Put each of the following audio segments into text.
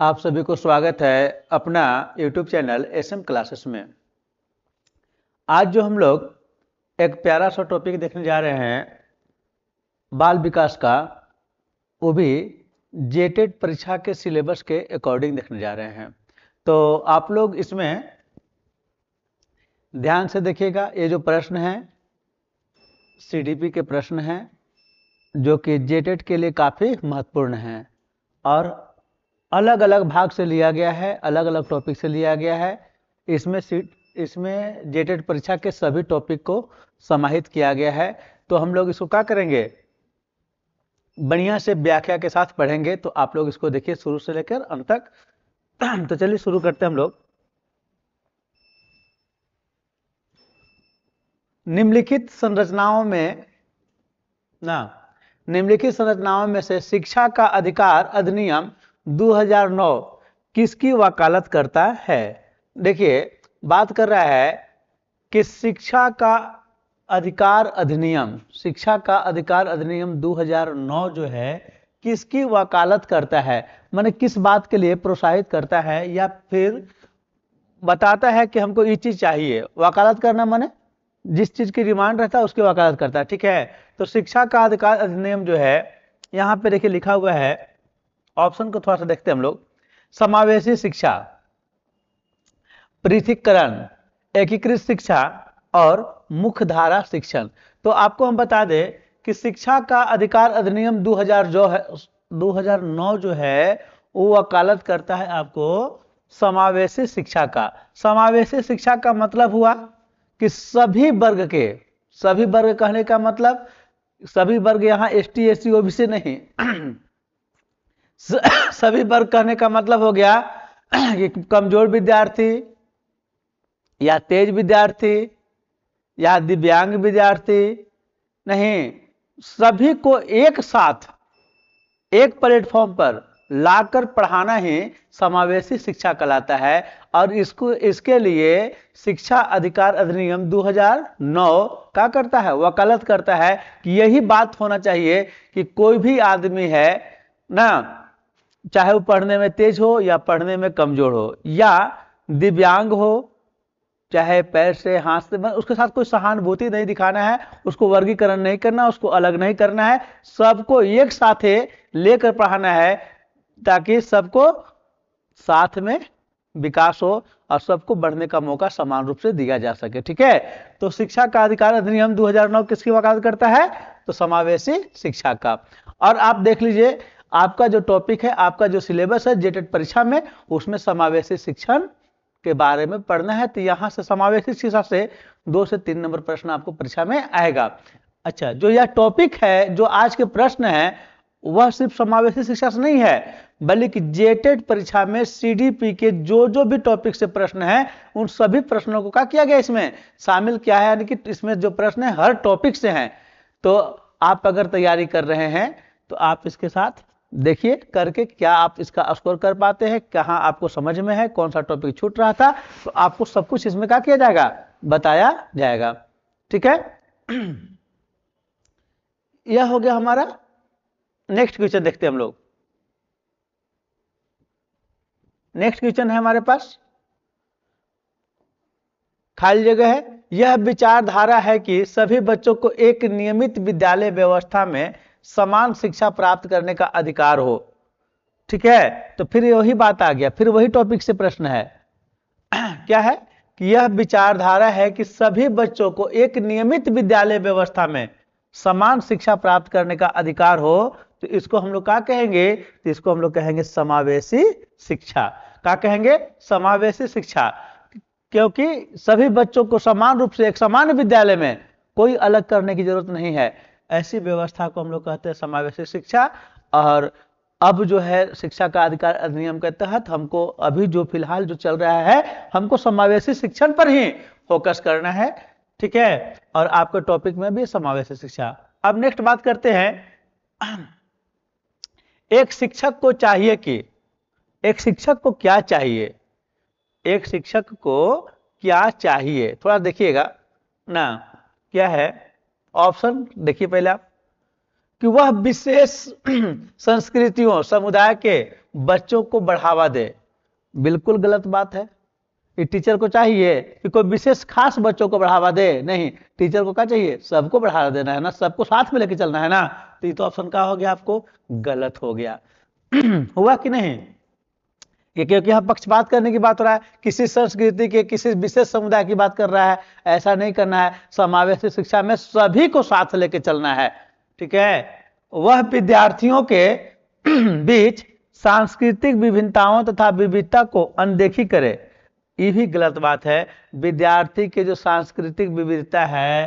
आप सभी को स्वागत है अपना YouTube चैनल एसएम क्लासेस में। आज जो हम लोग एक प्यारा सा टॉपिक देखने जा रहे हैं बाल विकास का, वो भी जेटेड परीक्षा के सिलेबस के अकॉर्डिंग देखने जा रहे हैं। तो आप लोग इसमें ध्यान से देखिएगा। ये जो प्रश्न हैं सीडीपी के प्रश्न हैं जो कि जेटेड के लिए काफ़ी महत्वपूर्ण हैं और अलग अलग भाग से लिया गया है, अलग अलग टॉपिक से लिया गया है। इसमें जेटेड परीक्षा के सभी टॉपिक को समाहित किया गया है। तो हम लोग इसको क्या करेंगे, बढ़िया से व्याख्या के साथ पढ़ेंगे। तो आप लोग इसको देखिए शुरू से लेकर अंत तक। तो चलिए शुरू करते हैं हम लोग। निम्नलिखित संरचनाओं में से शिक्षा का अधिकार अधिनियम 2009 किसकी वकालत करता है? देखिए, बात कर रहा है कि शिक्षा का अधिकार अधिनियम 2009 जो है किसकी वकालत करता है, माने किस बात के लिए प्रोत्साहित करता है या फिर बताता है कि हमको ये चीज चाहिए। वकालत करना माने जिस चीज की डिमांड रहता है उसकी वकालत करता है, ठीक है। तो शिक्षा का अधिकार अधिनियम जो है, यहाँ पे देखिए लिखा हुआ है, ऑप्शन को थोड़ा सा देखते हैं हम लोग। समावेशी शिक्षा, पृथकीकरण, एकीकृत शिक्षा और मुख्यधारा शिक्षण। तो आपको हम बता दें कि शिक्षा का अधिकार अधिनियम 2009 जो है वो वकालत करता है आपको समावेशी शिक्षा का। समावेशी शिक्षा का मतलब हुआ कि सभी वर्ग कहने का मतलब सभी वर्ग, यहाँ एसटी एससी ओबीसी नहीं सभी वर्ग कहने का मतलब हो गया कि कमजोर विद्यार्थी या तेज विद्यार्थी या दिव्यांग विद्यार्थी नहीं, सभी को एक साथ एक प्लेटफॉर्म पर लाकर पढ़ाना ही समावेशी शिक्षा कहलाता है। और इसके लिए शिक्षा अधिकार अधिनियम 2009 क्या करता है, वकालत करता है कि यही बात होना चाहिए कि कोई भी आदमी है ना, चाहे वो पढ़ने में तेज हो या पढ़ने में कमजोर हो या दिव्यांग हो, चाहे पैर से हाथ से, उसके साथ कोई सहानुभूति नहीं दिखाना है, उसको वर्गीकरण नहीं करना, उसको अलग नहीं करना है, सबको एक साथ लेकर पढ़ाना है ताकि सबको साथ में विकास हो और सबको बढ़ने का मौका समान रूप से दिया जा सके, ठीक है। तो शिक्षा का अधिकार अधिनियम 2009 किसकी वकालत करता है, तो समावेशी शिक्षा का। और आप देख लीजिए, आपका जो टॉपिक है, आपका जो सिलेबस है जेटेड परीक्षा में, उसमें समावेशी शिक्षण के बारे में पढ़ना है। तो यहां से समावेशी शिक्षा से 2 से 3 नंबर प्रश्न आपको परीक्षा में आएगा। अच्छा, जो यह टॉपिक है, जो आज के प्रश्न है, वह सिर्फ समावेशी शिक्षा से नहीं है, बल्कि जेटेड परीक्षा में सीडीपी के जो भी टॉपिक से प्रश्न है, उन सभी प्रश्नों को क्या किया गया, इसमें शामिल किया है। यानी कि इसमें जो प्रश्न है हर टॉपिक से हैं। तो आप अगर तैयारी कर रहे हैं तो आप इसके साथ देखिए करके क्या आप इसका स्कोर कर पाते हैं, कहाँ आपको समझ में है, कौन सा टॉपिक छूट रहा था, तो आपको सब कुछ इसमें क्या किया जाएगा, बताया जाएगा, ठीक है। यह हो गया हमारा। नेक्स्ट क्वेश्चन देखते हैं हम लोग। नेक्स्ट क्वेश्चन है हमारे पास, खाली जगह है। यह विचारधारा है कि सभी बच्चों को एक नियमित विद्यालय व्यवस्था में समान शिक्षा प्राप्त करने का अधिकार हो, ठीक है। तो फिर वही बात आ गया, फिर वही टॉपिक से प्रश्न है क्या है कि यह विचारधारा है कि सभी बच्चों को एक नियमित विद्यालय व्यवस्था में समान शिक्षा प्राप्त करने का अधिकार हो। तो इसको हम लोग क्या कहेंगे, तो इसको हम लोग कहेंगे समावेशी शिक्षा। क्या कहेंगे, समावेशी शिक्षा, क्योंकि सभी बच्चों को समान रूप से एक समान विद्यालय में कोई अलग करने की जरूरत नहीं है, ऐसी व्यवस्था को हम लोग कहते हैं समावेशी शिक्षा। और अब जो है शिक्षा का अधिकार अधिनियम के तहत हमको अभी जो फिलहाल जो चल रहा है, हमको समावेशी शिक्षण पर ही फोकस करना है, ठीक है। और आपके टॉपिक में भी समावेशी शिक्षा। अब नेक्स्ट बात करते हैं, एक शिक्षक को चाहिए कि, एक शिक्षक को क्या चाहिए, एक शिक्षक को क्या चाहिए, थोड़ा देखिएगा ना, क्या है ऑप्शन देखिए पहले आप, कि वह विशेष संस्कृतियों समुदाय के बच्चों को बढ़ावा दे। बिल्कुल गलत बात है। कि टीचर को चाहिए कि कोई विशेष खास बच्चों को बढ़ावा दे, नहीं, टीचर को क्या चाहिए, सबको बढ़ावा देना है ना, सबको साथ में लेके चलना है ना। तो ये तो ऑप्शन क्या हो गया आपको, गलत हो गया। हुआ कि नहीं, ये क्योंकि यहाँ पक्षपात करने की बात हो रहा है, किसी संस्कृति के किसी विशेष समुदाय की बात कर रहा है, ऐसा नहीं करना है। समावेशी शिक्षा में सभी को साथ लेके चलना है, ठीक है। वह विद्यार्थियों के बीच सांस्कृतिक विभिन्नताओं तथा विविधता को अनदेखी करे, ये भी गलत बात है। विद्यार्थी के जो सांस्कृतिक विविधता है,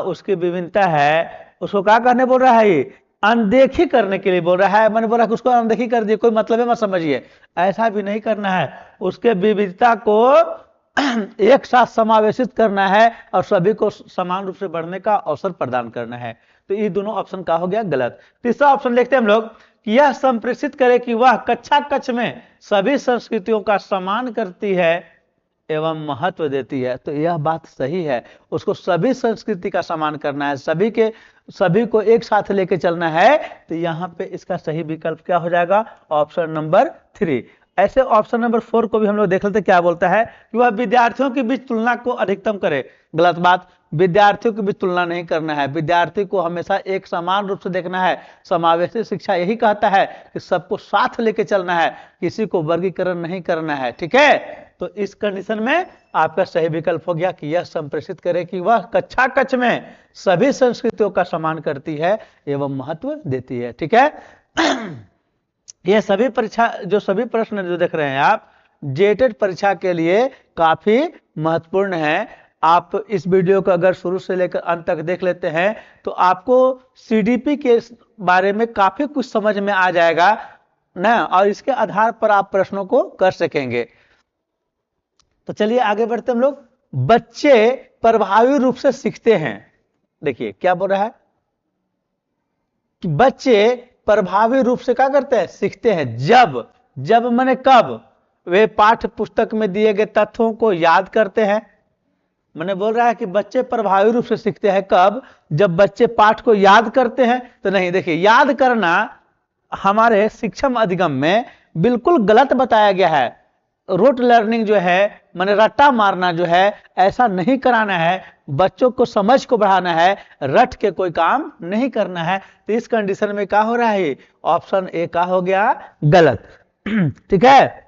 उसकी विभिन्नता है, उसको क्या करने बोल रहा है, ये अनदेखी करने के लिए बोल रहा है। मैंने बोला कि उसको अनदेखी कर दिए, कोई मतलब है मत समझिए, ऐसा भी नहीं करना है। उसके विविधता को एक साथ समावेशित करना है और सभी को समान रूप से बढ़ने का अवसर प्रदान करना है। तो ये दोनों ऑप्शन का हो गया गलत। तीसरा ऑप्शन देखते हैं हम लोग कि यह संप्रेषित करे कि वह कक्षा कक्ष में सभी संस्कृतियों का सम्मान करती है एवं महत्व देती है। तो यह बात सही है, उसको सभी संस्कृति का सम्मान करना है, सभी को एक साथ लेके चलना है। तो यहाँ पे इसका सही विकल्प क्या हो जाएगा, ऑप्शन नंबर 3। ऐसे ऑप्शन नंबर 4 को भी हम लोग देख लेते, क्या बोलता है कि वह विद्यार्थियों के बीच तुलना को अधिकतम करे। गलत बात, विद्यार्थियों के बीच तुलना नहीं करना है, विद्यार्थी को हमेशा एक समान रूप से देखना है। समावेशी शिक्षा यही कहता है कि सबको साथ लेके चलना है, किसी को वर्गीकरण नहीं करना है, ठीक है। तो इस कंडीशन में आपका सही विकल्प हो गया कि यह संप्रेषित करे कि वह कक्षा कक्ष में सभी संस्कृतियों का सम्मान करती है एवं महत्व देती है, ठीक है। ये सभी परीक्षा सभी प्रश्न जो देख रहे हैं आप, जेटेड परीक्षा के लिए काफी महत्वपूर्ण है। आप इस वीडियो को अगर शुरू से लेकर अंत तक देख लेते हैं तो आपको सीडीपी के बारे में काफी कुछ समझ में आ जाएगा ना, और इसके आधार पर आप प्रश्नों को कर सकेंगे। तो चलिए आगे बढ़ते हम लोग। बच्चे प्रभावी रूप से सीखते हैं, देखिए क्या बोल रहा है कि बच्चे प्रभावी रूप से क्या करते हैं, सीखते हैं जब माने कब, वे पाठ्य पुस्तक में दिए गए तथ्यों को याद करते हैं। मैंने बोल रहा है कि बच्चे प्रभावी रूप से सीखते हैं कब, जब बच्चे पाठ को याद करते हैं। तो नहीं, देखिए याद करना हमारे शिक्षम अधिगम में बिल्कुल गलत बताया गया है। रोट लर्निंग जो है, माने रट्टा मारना जो है, ऐसा नहीं कराना है। बच्चों को समझ को बढ़ाना है, रट के कोई काम नहीं करना है। तो इस कंडीशन में क्या हो रहा है, ऑप्शन ए का हो गया गलत, ठीक है।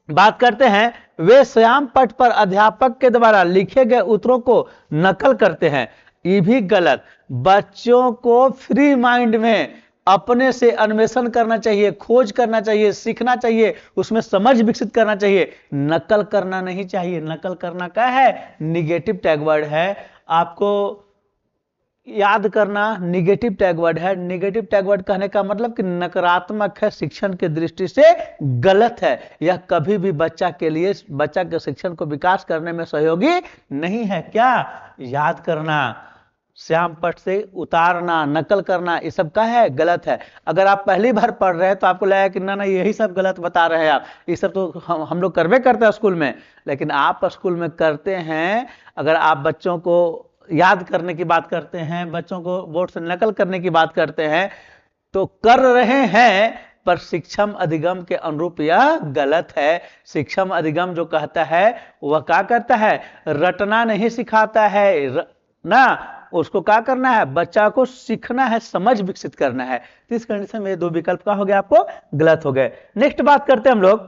बात करते हैं, वे श्याम पट पर अध्यापक के द्वारा लिखे गए उत्तरों को नकल करते हैं, ये भी गलत। बच्चों को फ्री माइंड में अपने से अन्वेषण करना चाहिए, खोज करना चाहिए, सीखना चाहिए, उसमें समझ विकसित करना चाहिए, नकल करना नहीं चाहिए। नकल करना क्या है, निगेटिव टैग वर्ड है। आपको याद करना निगेटिव टैग वर्ड है। निगेटिव टैग वर्ड कहने का मतलब कि नकारात्मक है, शिक्षण की दृष्टि से गलत है। यह कभी भी बच्चा के शिक्षण को विकास करने में सहयोगी नहीं है। क्या याद करना, श्याम पट से उतारना, नकल करना, ये सब का है, गलत है। अगर आप पहली बार पढ़ रहे हैं तो आपको लगेगा कि ना यही सब गलत बता रहे हैं आप, ये सब तो हम लोग करवे करते हैं स्कूल में। लेकिन आप स्कूल में करते हैं, अगर आप बच्चों को याद करने की बात करते हैं, बच्चों को बोर्ड से नकल करने की बात करते हैं, तो कर रहे हैं, पर शिक्षम अधिगम के अनुरूप यह गलत है। शिक्षम अधिगम जो कहता है वह क्या करता है, रटना नहीं सिखाता है ना, उसको क्या करना है, बच्चा को सीखना है, समझ विकसित करना है। तो इस कंडीशन में दो विकल्प का हो गया, आपको गलत हो गए। नेक्स्ट बात करते हैं हम लोग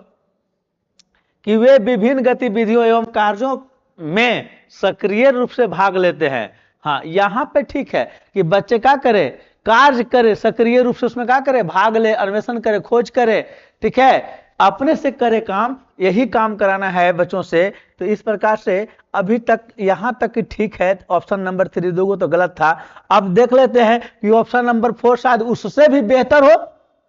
कि वे विभिन्न गतिविधियों एवं कार्यों में सक्रिय रूप से भाग लेते हैं। हाँ, यहां पे ठीक है कि बच्चे क्या करे, कार्य करे, सक्रिय रूप से उसमें क्या करे, भाग ले, अन्वेषण करे, खोज करे, ठीक है, अपने से करे काम, यही काम कराना है बच्चों से। तो इस प्रकार से अभी तक यहां तक कि ठीक है। ऑप्शन नंबर 3 दोगो तो गलत था। अब देख लेते हैं कि ऑप्शन नंबर 4 शायद उससे भी बेहतर हो,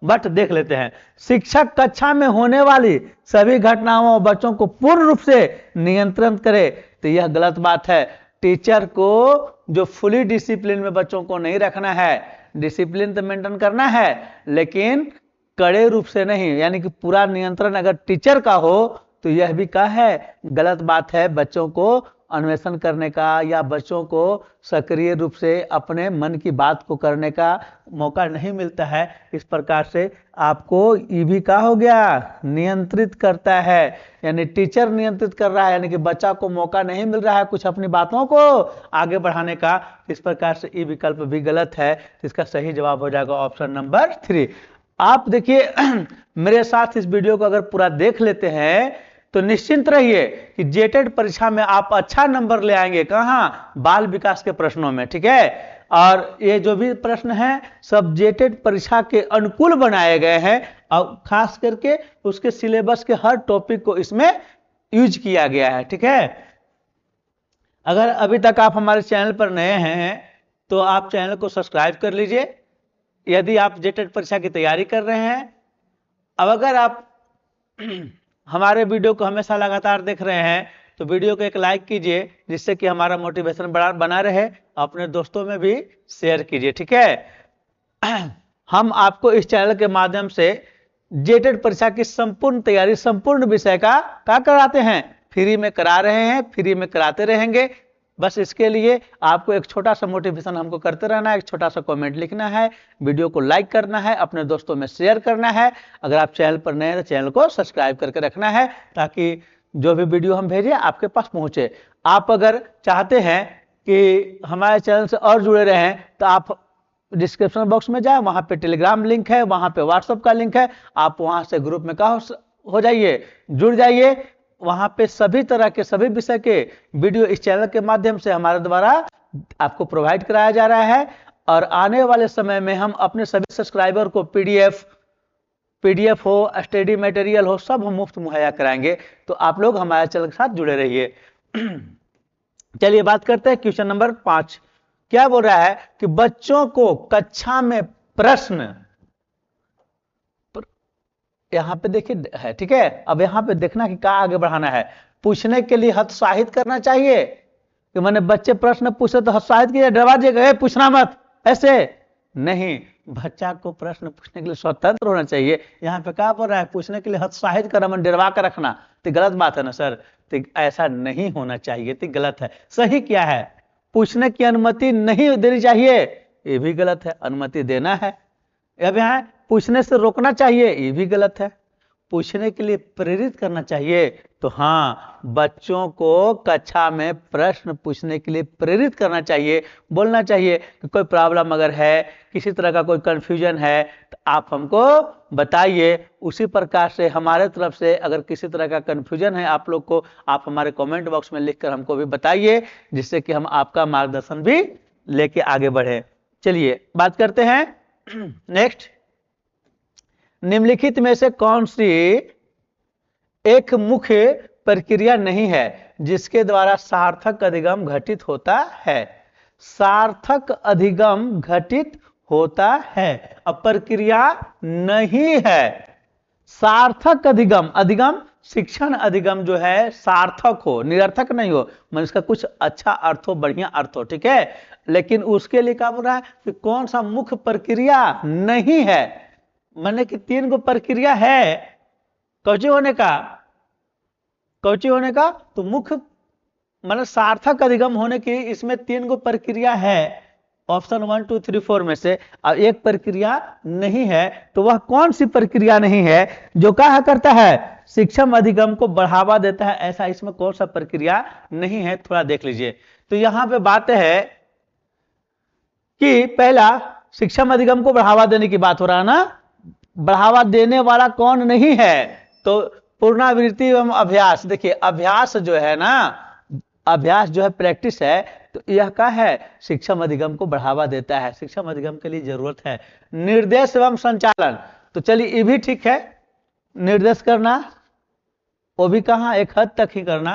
बट देख लेते हैं। शिक्षक कक्षा में होने वाली सभी घटनाओं बच्चों को पूर्ण रूप से नियंत्रण करे। तो यह गलत बात है। टीचर को जो फुली डिसिप्लिन में बच्चों को नहीं रखना है, डिसिप्लिन तो मेंटेन करना है लेकिन कड़े रूप से नहीं, यानी कि पूरा नियंत्रण अगर टीचर का हो तो यह भी क्या है, गलत बात है। बच्चों को अन्वेषण करने का या बच्चों को सक्रिय रूप से अपने मन की बात को करने का मौका नहीं मिलता है। इस प्रकार से आपको ईवी का हो गया नियंत्रित करता है, यानी टीचर नियंत्रित कर रहा है, यानी कि बच्चा को मौका नहीं मिल रहा है कुछ अपनी बातों को आगे बढ़ाने का। इस प्रकार से ई विकल्प भी गलत है। इसका सही जवाब हो जाएगा ऑप्शन नंबर 3। आप देखिए मेरे साथ इस वीडियो को अगर पूरा देख लेते हैं तो निश्चिंत रहिए कि जेटेड परीक्षा में आप अच्छा नंबर ले आएंगे। कहाँ? बाल विकास के प्रश्नों में, ठीक है। और ये जो भी प्रश्न हैं सब जेटेड परीक्षा के अनुकूल बनाए गए हैं और खास करके उसके सिलेबस के हर टॉपिक को इसमें यूज किया गया है, ठीक है। अगर अभी तक आप हमारे चैनल पर नए हैं तो आप चैनल को सब्सक्राइब कर लीजिए यदि आप जेटेड परीक्षा की तैयारी कर रहे हैं। अब अगर आप हमारे वीडियो को हमेशा लगातार देख रहे हैं तो वीडियो को एक लाइक कीजिए जिससे कि हमारा मोटिवेशन बना रहे। अपने दोस्तों में भी शेयर कीजिए, ठीक है। हम आपको इस चैनल के माध्यम से जेटेड परीक्षा की संपूर्ण तैयारी संपूर्ण विषय का कराते हैं, फ्री में करा रहे हैं, फ्री में कराते रहेंगे। बस इसके लिए आपको एक छोटा सा मोटिवेशन हमको करते रहना है, एक छोटा सा कमेंट लिखना है, वीडियो को लाइक करना है, अपने दोस्तों में शेयर करना है। अगर आप चैनल पर नए हैं तो चैनल को सब्सक्राइब करके रखना है ताकि जो भी वीडियो हम भेजें आपके पास पहुंचे। आप अगर चाहते हैं कि हमारे चैनल से और जुड़े रहें तो आप डिस्क्रिप्शन बॉक्स में जाए, वहां पे टेलीग्राम लिंक है, वहां पे व्हाट्सएप का लिंक है, आप वहां से ग्रुप में हो जाइए, जुड़ जाइए। वहां पे सभी तरह के सभी विषय के वीडियो इस चैनल के माध्यम से हमारे द्वारा आपको प्रोवाइड कराया जा रहा है। और आने वाले समय में हम अपने सभी सब्सक्राइबर को पीडीएफ हो, स्टडी मटेरियल हो, सब हम मुफ्त मुहैया कराएंगे। तो आप लोग हमारे चैनल के साथ जुड़े रहिए। चलिए बात करते हैं क्वेश्चन नंबर 5। क्या बोल रहा है कि बच्चों को कक्षा में प्रश्न, यहां पे देखिए है, ठीक है। अब यहां पे देखना कि क्या आगे बढ़ाना है। पूछने के लिए हतोत्साहित करना चाहिए कि मैंने बच्चे प्रश्न पूछे तो हतोत्साहित किया, डरवा दिए, पूछना मत, ऐसे नहीं। बच्चा को प्रश्न पूछने के लिए स्वतंत्र होना चाहिए। यहाँ पे क्या बोल रहा है? पूछने के लिए हतोत्साहित कर, मन डरवा कर रखना, तो गलत बात है ना सर। तो ऐसा नहीं होना चाहिए, तो गलत है। सही क्या है? पूछने की अनुमति नहीं देनी चाहिए, ये भी गलत है। अनुमति देना है। अब यहाँ पूछने से रोकना चाहिए, ये भी गलत है। पूछने के लिए प्रेरित करना चाहिए, तो हाँ, बच्चों को कक्षा में प्रश्न पूछने के लिए प्रेरित करना चाहिए। बोलना चाहिए कि कोई प्रॉब्लम अगर है, किसी तरह का कोई कंफ्यूजन है तो आप हमको बताइए। उसी प्रकार से हमारे तरफ से अगर किसी तरह का कंफ्यूजन है आप लोग को, आप हमारे कमेंट बॉक्स में लिखकर हमको भी बताइए, जिससे कि हम आपका मार्गदर्शन भी लेके आगे बढ़े। चलिए बात करते हैं नेक्स्ट। निम्नलिखित में से कौन सी एक मुख्य प्रक्रिया नहीं है जिसके द्वारा सार्थक अधिगम घटित होता है? सार्थक अधिगम घटित होता है, अब प्रक्रिया नहीं है। सार्थक अधिगम, अधिगम शिक्षण अधिगम जो है सार्थक हो, निरर्थक नहीं हो, मतलब इसका कुछ अच्छा अर्थ हो, बढ़िया अर्थ हो, ठीक है। लेकिन उसके लिए क्या बोल रहा है कि कौन सा मुख्य प्रक्रिया नहीं है, माने कि 3 गो प्रक्रिया है कौची होने का, तो मुख्य मतलब सार्थक अधिगम होने की इसमें 3 गो प्रक्रिया है। ऑप्शन 1 2 3 4 में से अब एक प्रक्रिया नहीं है, तो वह कौन सी प्रक्रिया नहीं है जो क्या करता है? शिक्षण अधिगम को बढ़ावा देता है। ऐसा इसमें कौन सा प्रक्रिया नहीं है, थोड़ा देख लीजिए। तो यहां पे बात है कि पहला शिक्षण अधिगम को बढ़ावा देने की बात हो रहा है ना। बढ़ावा देने वाला कौन नहीं है? तो पुनरावृत्ति एवं अभ्यास। देखिए अभ्यास जो है ना, अभ्यास जो है प्रैक्टिस है, तो यह क्या है? शिक्षण अधिगम को बढ़ावा देता है। शिक्षण अधिगम के लिए जरूरत है निर्देश एवं संचालन। तो चलिए ये भी ठीक है, निर्देश करना वो भी कहाँ, एक हद तक ही करना।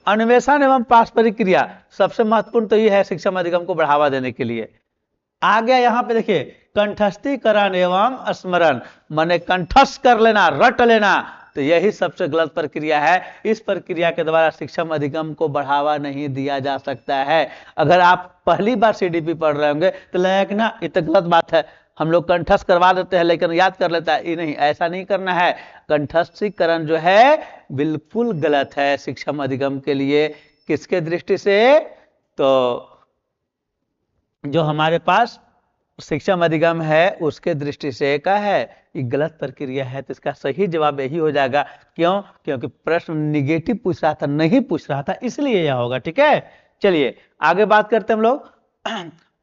अन्वेषण एवं पारस्परिक क्रिया सबसे महत्वपूर्ण तो ये है शिक्षण अधिगम को बढ़ावा देने के लिए। आ गया यहाँ पे देखिए कंठस्थीकरण एवं स्मरण, माने कंठस्थ कर लेना, रट लेना, तो यही सबसे गलत प्रक्रिया है। इस प्रक्रिया के द्वारा शिक्षण अधिगम को बढ़ावा नहीं दिया जा सकता है। अगर आप पहली बार सीडीपी पढ़ रहे होंगे तो लगेगा ना ये तो गलत बात है, हम लोग कंठस्थ करवा देते हैं लेकिन याद कर लेता है, ये नहीं, ऐसा नहीं करना है। कंठस्थीकरण जो है बिल्कुल गलत है शिक्षण अधिगम के लिए। किसके दृष्टि से? तो जो हमारे पास शिक्षम अधिगम है उसके दृष्टि से का है, ये गलत प्रक्रिया है। तो इसका सही जवाब यही हो जाएगा। क्यों? क्योंकि प्रश्न निगेटिव पूछ रहा था, नहीं पूछ रहा था, इसलिए यह होगा। ठीक है, चलिए आगे बात करते हैं हम लोग।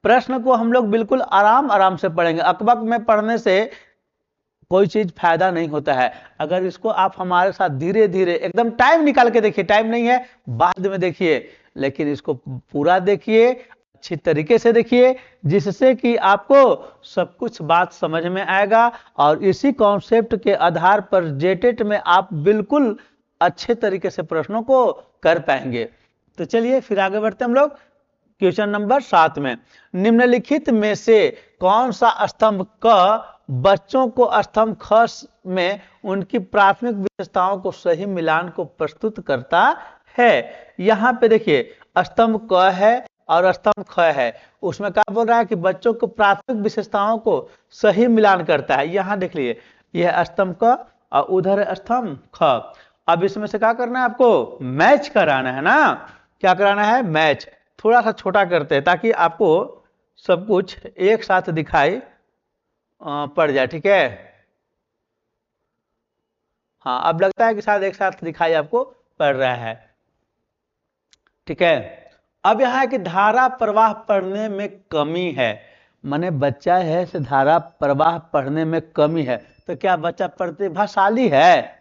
प्रश्न को हम लोग बिल्कुल आराम आराम से पढ़ेंगे। अकबक में पढ़ने से कोई चीज फायदा नहीं होता है। अगर इसको आप हमारे साथ धीरे धीरे एकदम टाइम निकाल के देखिए, टाइम नहीं है बाद में देखिए, लेकिन इसको पूरा देखिए, अच्छी तरीके से देखिए, जिससे कि आपको सब कुछ बात समझ में आएगा और इसी कॉन्सेप्ट के आधार पर जेटेट में आप बिल्कुल अच्छे तरीके से प्रश्नों को कर पाएंगे। तो चलिए फिर आगे बढ़ते हैं हम लोग क्वेश्चन नंबर 7 में। निम्नलिखित में से कौन सा स्तंभ क बच्चों को स्तंभ ख में उनकी प्राथमिक विशेषताओं को सही मिलान को प्रस्तुत करता है? यहाँ पे देखिए स्तंभ क है और स्तंभ ख है, उसमें क्या बोल रहा है कि बच्चों को प्राथमिक विशेषताओं को सही मिलान करता है। यहाँ देख लीजिए यह स्तंभ क और उधर स्तंभ ख। अब इसमें से क्या करना है आपको? मैच कराना है ना। क्या कराना है? मैच। थोड़ा सा छोटा करते हैं ताकि आपको सब कुछ एक साथ दिखाई पड़ जाए। ठीक है, हाँ अब लगता है कि शायद एक साथ दिखाई आपको पड़ रहा है। ठीक है, अब यह है कि धारा प्रवाह पढ़ने में कमी है। माने बच्चा है से धारा प्रवाह पढ़ने में कमी है, तो क्या बच्चा प्रतिभाशाली है?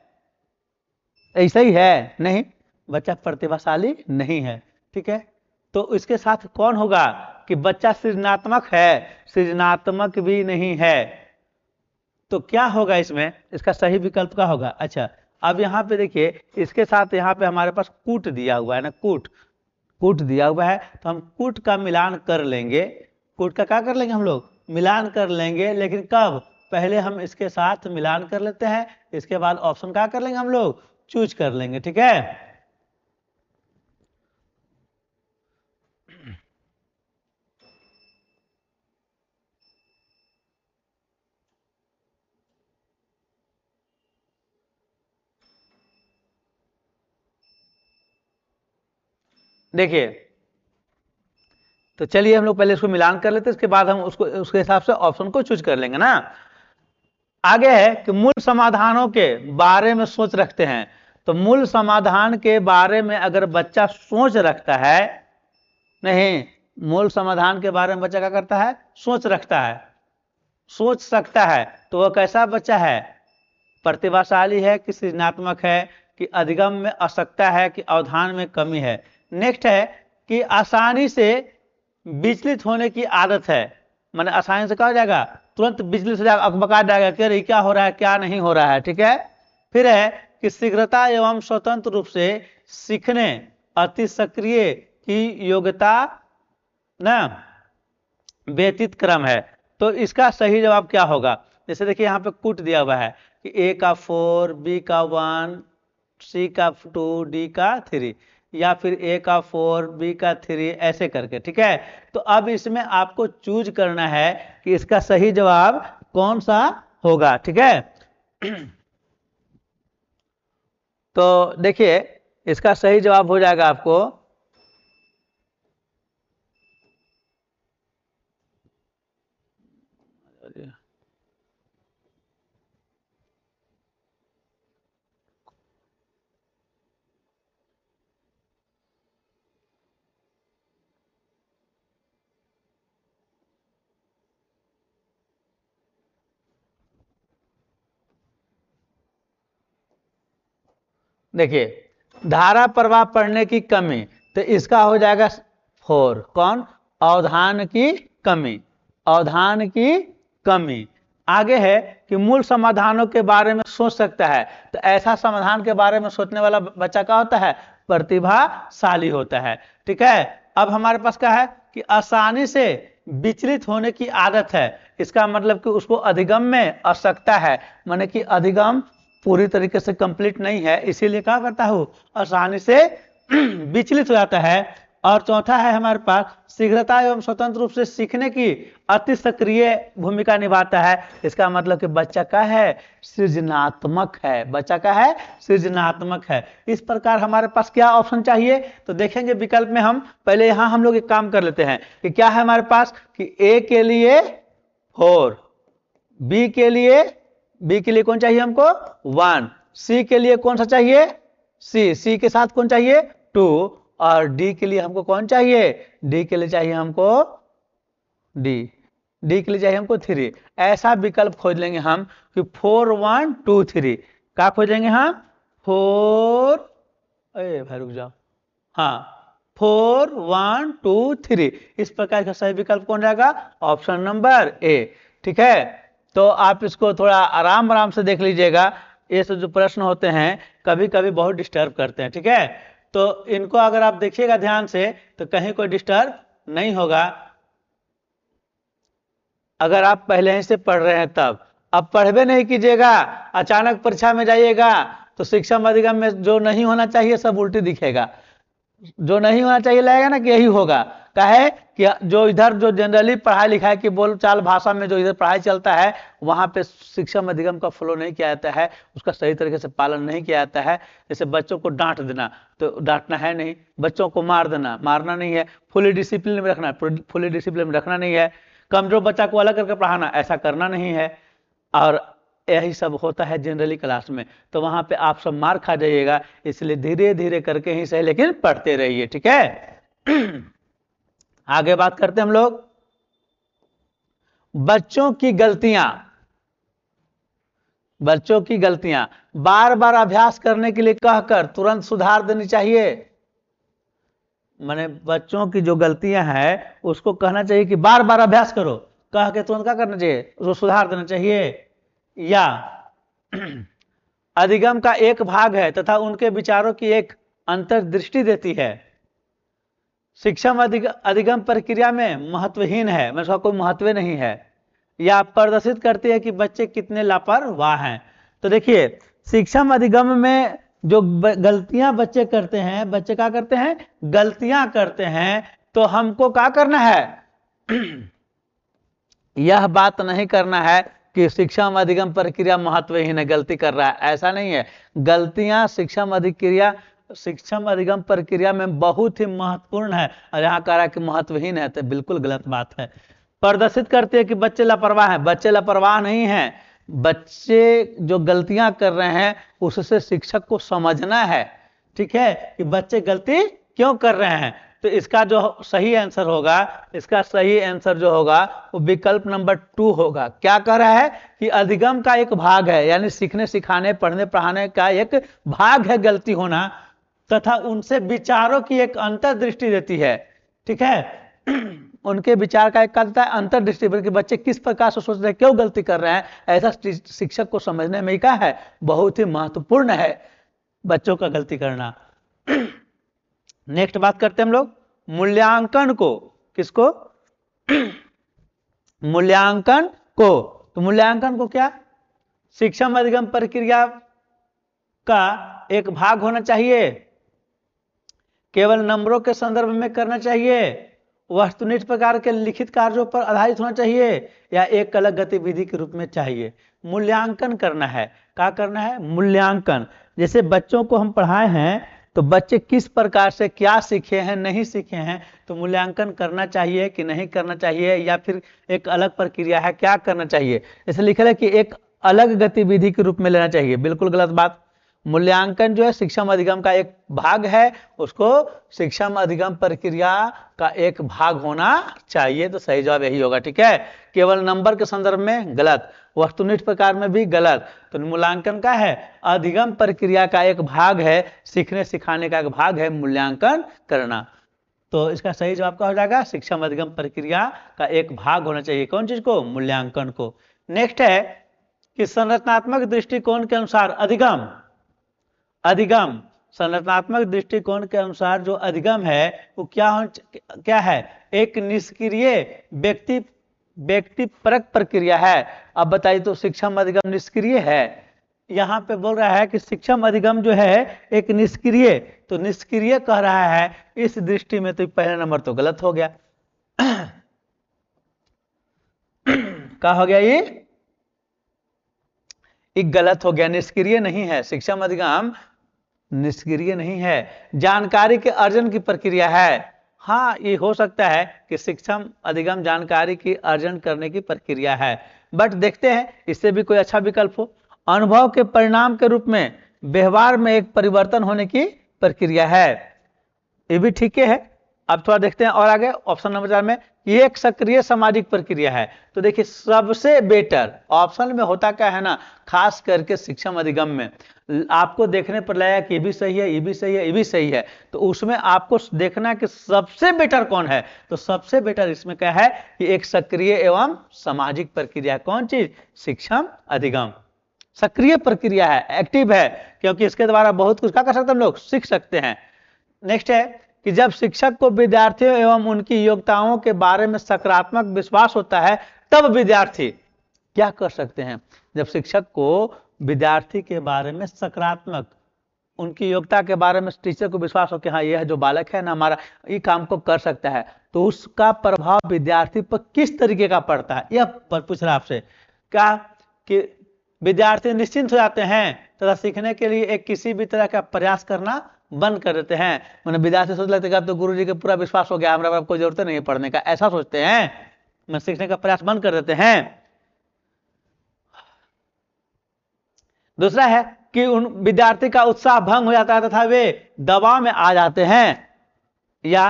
ऐसा ही है? नहीं, बच्चा प्रतिभाशाली नहीं है। ठीक है, तो इसके साथ कौन होगा कि बच्चा सृजनात्मक है? सृजनात्मक भी नहीं है। तो क्या होगा इसमें? इसका सही विकल्प क्या होगा? अच्छा, अब यहाँ पे देखिए इसके साथ यहाँ पे हमारे पास कूट दिया हुआ है ना, कूट दिया हुआ है, तो हम कूट का मिलान कर लेंगे। कूट का क्या कर लेंगे हम लोग? मिलान कर लेंगे। लेकिन कब? पहले हम इसके साथ मिलान कर लेते हैं, इसके बाद ऑप्शन क्या कर लेंगे हम लोग? चूज कर लेंगे। ठीक है, देखिए तो चलिए हम लोग पहले इसको मिलान कर लेते हैं, इसके बाद हम उसको उसके हिसाब से ऑप्शन को चूज कर लेंगे ना। आगे है कि मूल समाधानों के बारे में सोच रखते हैं। तो मूल समाधान के बारे में अगर बच्चा सोच रखता है, नहीं, मूल समाधान के बारे में बच्चा क्या करता है? सोच रखता है, सोच सकता है, तो वह कैसा बच्चा है? प्रतिभाशाली है कि सृजनात्मक है कि अधिगम में असक्ता है कि अवधान में कमी है? नेक्स्ट है कि आसानी से विचलित होने की आदत है। माने आसानी से क्या हो जाएगा? तुरंत विचलित हो जाएगा, अकबका जाएगा कि अरे क्या हो रहा है, क्या नहीं हो रहा है। ठीक है, फिर है कि शीघ्रता एवं स्वतंत्र रूप से सीखने अति सक्रिय की योग्यता ना व्यतीत क्रम है। तो इसका सही जवाब क्या होगा? जैसे देखिए यहाँ पे कूट दिया हुआ है कि ए का 4, बी का 1, सी का 2, डी का 3, या फिर ए का 4, बी का 3, ऐसे करके। ठीक है, तो अब इसमें आपको चूज करना है कि इसका सही जवाब कौन सा होगा। ठीक है, तो देखिए इसका सही जवाब हो जाएगा आपको देखिए धारा प्रवाह पढ़ने की कमी, तो इसका हो जाएगा 4। कौन? अवधान की कमी, अवधान की कमी। आगे है कि मूल समाधानों के बारे में सोच सकता है, तो ऐसा समाधान के बारे में सोचने वाला बच्चा क्या होता है? प्रतिभाशाली होता है। ठीक है, अब हमारे पास क्या है कि आसानी से विचलित होने की आदत है। इसका मतलब कि उसको अधिगम में असक्ता है, माने कि अधिगम पूरी तरीके से कंप्लीट नहीं है, इसीलिए क्या करता हूं? आसानी से विचलित हो जाता है। और चौथा है हमारे पास शीघ्रता एवं स्वतंत्र रूप से सीखने की अति सक्रिय भूमिका निभाता है। इसका मतलब कि बच्चा का है सृजनात्मक है, बच्चा का है सृजनात्मक है। इस प्रकार हमारे पास क्या ऑप्शन चाहिए, तो देखेंगे विकल्प में हम पहले यहां हम लोग एक काम कर लेते हैं कि क्या है हमारे पास कि ए के लिए 4, बी के लिए कौन चाहिए हमको 1, सी के लिए कौन सा चाहिए सी के साथ कौन चाहिए 2, और डी के लिए हमको कौन चाहिए, डी के लिए चाहिए हमको डी के लिए चाहिए हमको 3। ऐसा विकल्प खोज लेंगे हम कि 4 1 2 3। क्या खोज लेंगे हम 4, भाई रुक जाओ, हाँ 4 1 2 3। इस प्रकार का सही विकल्प कौन रहेगा, ऑप्शन नंबर ए। ठीक है, तो आप इसको थोड़ा आराम से देख लीजिएगा। ये सब जो प्रश्न होते हैं कभी कभी बहुत डिस्टर्ब करते हैं। ठीक है, तो इनको अगर आप देखिएगा ध्यान से तो कहीं कोई डिस्टर्ब नहीं होगा, अगर आप पहले ही से पढ़ रहे हैं तब। अब पढ़वे नहीं कीजिएगा, अचानक परीक्षा में जाइएगा तो शिक्षा अधिगम में जो नहीं होना चाहिए सब उल्टी दिखेगा, जो नहीं होना चाहिए लगेगा ना कि यही होगा। काहे कि जो इधर जो जनरली पढ़ाई लिखाई की बोलचाल भाषा में जो इधर पढ़ाई चलता है वहां पे शिक्षा अधिगम का फॉलो नहीं किया जाता है, उसका सही तरीके से पालन नहीं किया जाता है। जैसे बच्चों को डांट देना, तो डांटना है नहीं, बच्चों को मार देना, मारना नहीं है, फुली डिसिप्लिन में रखना, फुली डिसिप्लिन में रखना नहीं है, कमजोर बच्चा को अलग करके पढ़ाना, ऐसा करना नहीं है। और यही सब होता है जनरली क्लास में, तो वहां पे आप सब मार खा जाइएगा। इसलिए धीरे धीरे करके ही सही, लेकिन पढ़ते रहिए। ठीक है, आगे बात करते हैं हम लोग बच्चों की गलतियां बार बार अभ्यास करने के लिए कहकर तुरंत सुधार देनी चाहिए। माने बच्चों की जो गलतियां हैं उसको कहना चाहिए कि बार बार अभ्यास करो, कह के तुरंत क्या करना चाहिए, उसको सुधार देना चाहिए। या अधिगम का एक भाग है तथा उनके विचारों की एक अंतर्दृष्टि देती है, शिक्षा अधिगम प्रक्रिया में महत्वहीन है, मतलब उसका कोई महत्व नहीं है, या प्रदर्शित करती है कि बच्चे कितने लापरवाह हैं। तो देखिए शिक्षा अधिगम में जो गलतियां बच्चे करते हैं, बच्चे क्या करते हैं, गलतियां करते हैं, तो हमको क्या करना है यह बात नहीं करना है कि शिक्षा अधिगम प्रक्रिया महत्वहीन है, गलती कर रहा है, ऐसा नहीं है। गलतियां शिक्षा अधिगम प्रक्रिया में बहुत ही महत्वपूर्ण है, और यहाँ कह रहा है कि महत्वहीन है, तो बिल्कुल गलत बात है। प्रदर्शित करती है कि बच्चे लापरवाह हैं, बच्चे लापरवाह नहीं हैं, बच्चे जो गलतियां कर रहे हैं उससे शिक्षक को समझना है। ठीक है, कि बच्चे गलती क्यों कर रहे हैं। तो इसका जो सही आंसर होगा, इसका सही आंसर जो होगा वो विकल्प नंबर 2 होगा। क्या कह रहा है कि अधिगम का एक भाग है, यानी सीखने सिखाने पढ़ने पढ़ाने का एक भाग है गलती होना, तथा उनसे विचारों की एक अंतर्दृष्टि देती है। ठीक है, उनके विचार का एक कहता है अंतर्दृष्टि, बल्कि बच्चे किस प्रकार से सोच रहे हैं, क्यों गलती कर रहे हैं, ऐसा शिक्षक को समझने में क्या है, बहुत ही महत्वपूर्ण है बच्चों का गलती करना। नेक्स्ट बात करते हैं हम लोग मूल्यांकन को, किसको मूल्यांकन को। तो मूल्यांकन को क्या, शिक्षा अधिगम प्रक्रिया का एक भाग होना चाहिए, केवल नंबरों के संदर्भ में करना चाहिए, वस्तुनिष्ठ प्रकार के लिखित कार्यों पर आधारित होना चाहिए, या एक अलग गतिविधि के रूप में चाहिए। मूल्यांकन करना है, क्या करना है, मूल्यांकन। जैसे बच्चों को हम पढ़ाए हैं तो बच्चे किस प्रकार से क्या सीखे हैं, नहीं सीखे हैं, तो मूल्यांकन करना चाहिए कि नहीं करना चाहिए, या फिर एक अलग प्रक्रिया है, क्या करना चाहिए। जैसे लिखा है कि एक अलग गतिविधि के रूप में लेना चाहिए, बिल्कुल गलत बात। मूल्यांकन जो है शिक्षा अधिगम का एक भाग है, उसको शिक्षा अधिगम प्रक्रिया का एक भाग होना चाहिए, तो सही जवाब यही होगा। ठीक है, केवल नंबर के संदर्भ में गलत, वस्तुनिष्ठ प्रकार में भी गलत। तो मूल्यांकन का है अधिगम प्रक्रिया का एक भाग है, सीखने सिखाने का एक भाग है मूल्यांकन करना। तो इसका सही जवाब क्या हो जाएगा, शिक्षा अधिगम प्रक्रिया का एक भाग होना चाहिए, कौन चीज को, मूल्यांकन को। नेक्स्ट है कि संरचनात्मक दृष्टिकोण के अनुसार अधिगम संरचनात्मक दृष्टिकोण के अनुसार जो अधिगम है वो क्या है, एक निष्क्रिय व्यक्तिपरक प्रक्रिया है। अब बताइए तो शिक्षा अधिगम निष्क्रिय है यहाँ पे बोल रहा है कि शिक्षम अधिगम जो है एक निष्क्रिय, तो निष्क्रिय कह रहा है, इस दृष्टि में तो पहला नंबर तो गलत हो गया। क्या हो गया ये गलत हो गया, निष्क्रिय नहीं है। शिक्षम अधिगम निष्क्रिय नहीं है, जानकारी के अर्जन की प्रक्रिया है। हाँ, ये हो सकता है कि शिक्षम अधिगम जानकारी की अर्जन करने की प्रक्रिया है, बट देखते हैं इससे भी कोई अच्छा विकल्प हो। अनुभव के परिणाम के रूप में व्यवहार में एक परिवर्तन होने की प्रक्रिया है, ये भी ठीक है। अब थोड़ा देखते हैं और आगे ऑप्शन नंबर 4 में, ये एक सक्रिय सामाजिक प्रक्रिया है। तो देखिए सबसे बेटर ऑप्शन में होता क्या है ना, खास करके शिक्षम अधिगम में आपको देखने पर लगेगा कि ये भी सही है, ये भी सही है, ये भी सही है, तो उसमें आपको देखना है कि सबसे बेटर कौन है। तो सबसे बेटर इसमें क्या है कि एक सक्रिय एवं सामाजिक प्रक्रिया। कौन चीज? शिक्षम अधिगम सक्रिय प्रक्रिया है, एक्टिव है, क्योंकि इसके द्वारा बहुत कुछ क्या कर सकते हैं हम लोग, सीख सकते हैं। नेक्स्ट है कि जब शिक्षक को विद्यार्थियों एवं उनकी योग्यताओं के बारे में सकारात्मक विश्वास होता है, तब विद्यार्थी क्या कर सकते हैं। जब शिक्षक को विद्यार्थी के बारे में सकारात्मक, उनकी योग्यता के बारे में टीचर को विश्वास हो कि हाँ यह जो बालक है ना हमारा, ये काम को कर सकता है, तो उसका प्रभाव विद्यार्थी पर किस तरीके का पड़ता है, यह पूछ रहा आपसे। क्या कि विद्यार्थी निश्चिंत हो जाते हैं तथा सीखने के लिए एक किसी भी तरह का प्रयास करना बंद कर देते हैं। मैंने विद्यार्थी सोच लेते हैं तो गुरुजी के पूरा विश्वास हो गया, हमारा कोई जरूरत नहीं है पढ़ने का, ऐसा सोचते हैं, मैं सीखने का प्रयास बंद कर देते हैं। दूसरा है कि उन विद्यार्थी का उत्साह भंग हो जाता है तथा वे दबाव में आ जाते हैं या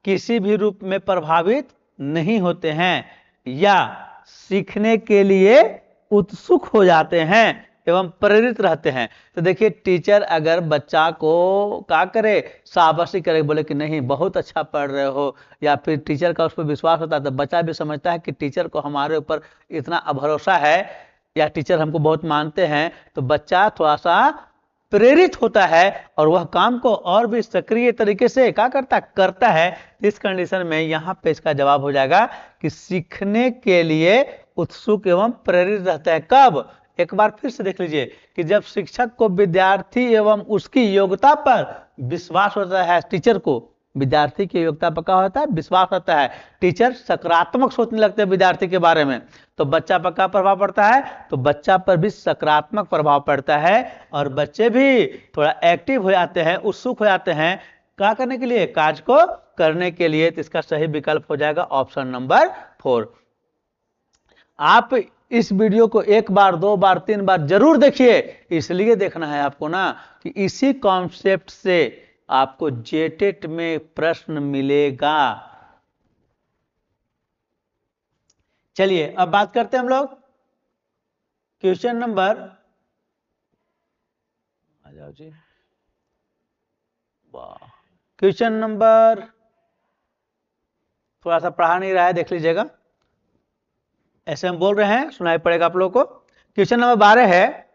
किसी भी रूप में प्रभावित नहीं होते हैं या सीखने के लिए उत्सुक हो जाते हैं एवं प्रेरित रहते हैं। तो देखिए टीचर अगर बच्चा को क्या करे, शाबाशी करे, बोले कि नहीं बहुत अच्छा पढ़ रहे हो, या फिर टीचर का उस पर विश्वास होता है, तो बच्चा भी समझता है कि टीचर को हमारे ऊपर इतना भरोसा है या टीचर हमको बहुत मानते हैं, तो बच्चा थोड़ा सा प्रेरित होता है और वह काम को और भी सक्रिय तरीके से क्या करता है। इस कंडीशन में यहाँ पे इसका जवाब हो जाएगा कि सीखने के लिए उत्सुक एवं प्रेरित रहता है। कब? एक बार फिर से देख लीजिए कि जब शिक्षक को विद्यार्थी एवं उसकी योग्यता पर विश्वास होता है, टीचर को विद्यार्थी की योग्यता पर क्या होता है, विश्वास होता है, टीचर सकारात्मक सोचने लगते हैं विद्यार्थी के बारे में, तो बच्चा पर क्या प्रभाव पड़ता है, तो बच्चा पर भी सकारात्मक प्रभाव पड़ता है और बच्चे भी थोड़ा एक्टिव हो जाते हैं, उत्सुक हो जाते हैं क्या करने के लिए, कार्य को करने के लिए। तो इसका सही विकल्प हो जाएगा ऑप्शन नंबर 4। आप इस वीडियो को 1 बार 2 बार 3 बार जरूर देखिए, इसलिए देखना है आपको ना कि इसी कॉन्सेप्ट से आपको जेटेट में प्रश्न मिलेगा। चलिए अब बात करते हैं हम लोग क्वेश्चन नंबर, आ जाओ जी, वाह, क्वेश्चन नंबर थोड़ा सा पढ़ा नहीं रहा है, देख लीजिएगा, ऐसे हम बोल रहे हैं सुनाई पड़ेगा आप लोगों को। क्वेश्चन नंबर 12 है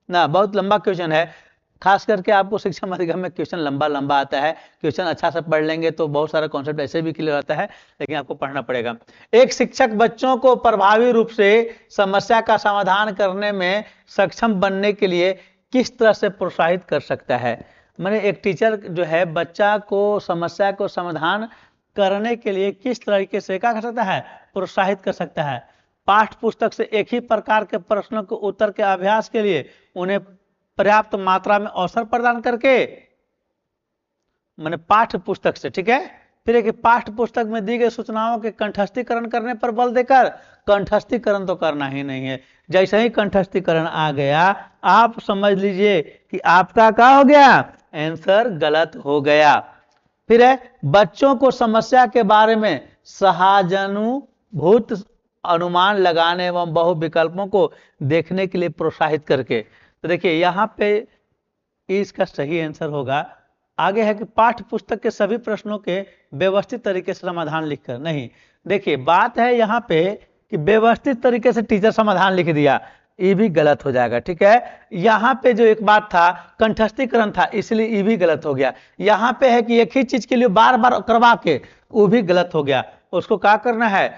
ना, बहुत लंबा क्वेश्चन है, खास करके आपको शिक्षा अधिगम में क्वेश्चन लंबा लंबा आता है। क्वेश्चन अच्छा से पढ़ लेंगे तो बहुत सारा कॉन्सेप्ट ऐसे भी क्लियर होता है, लेकिन आपको पढ़ना पड़ेगा। एक शिक्षक बच्चों को प्रभावी रूप से समस्या का समाधान करने में सक्षम बनने के लिए किस तरह से प्रोत्साहित कर सकता है। मैंने एक टीचर जो है बच्चा को समस्या को समाधान करने के लिए किस तरीके से क्या कर सकता है, प्रोत्साहित कर सकता है। पाठ्य पुस्तक से एक ही प्रकार के प्रश्नों के उत्तर के अभ्यास के लिए उन्हें पर्याप्त मात्रा में अवसर प्रदान करके, मैंने पाठ्य पुस्तक से, ठीक है, फिर एक पाठ्य पुस्तक में दी गई सूचनाओं के कंठस्थीकरण करने पर बल देकर, कंठस्थीकरण तो करना ही नहीं है, जैसे ही कंठस्थीकरण आ गया आप समझ लीजिए कि आपका क्या हो गया, आंसर गलत हो गया। फिर है बच्चों को समस्या के बारे में सहानुभूत अनुमान लगाने एवं बहु विकल्पों को देखने के लिए प्रोत्साहित करके। तो देखिए यहाँ पे इसका सही आंसर होगा, आगे है कि पाठ्य पुस्तक के सभी प्रश्नों के व्यवस्थित तरीके से समाधान लिखकर। नहीं, देखिए बात है यहाँ पे कि व्यवस्थित तरीके से टीचर समाधान लिख दिया, ये भी गलत हो जाएगा, ठीक है। यहाँ पे जो एक बात था कंठस्थीकरण था, इसलिए ये भी गलत हो गया। यहाँ पे है कि एक ही चीज के लिए बार बार करवा के, वो भी गलत हो गया। उसको क्या करना है,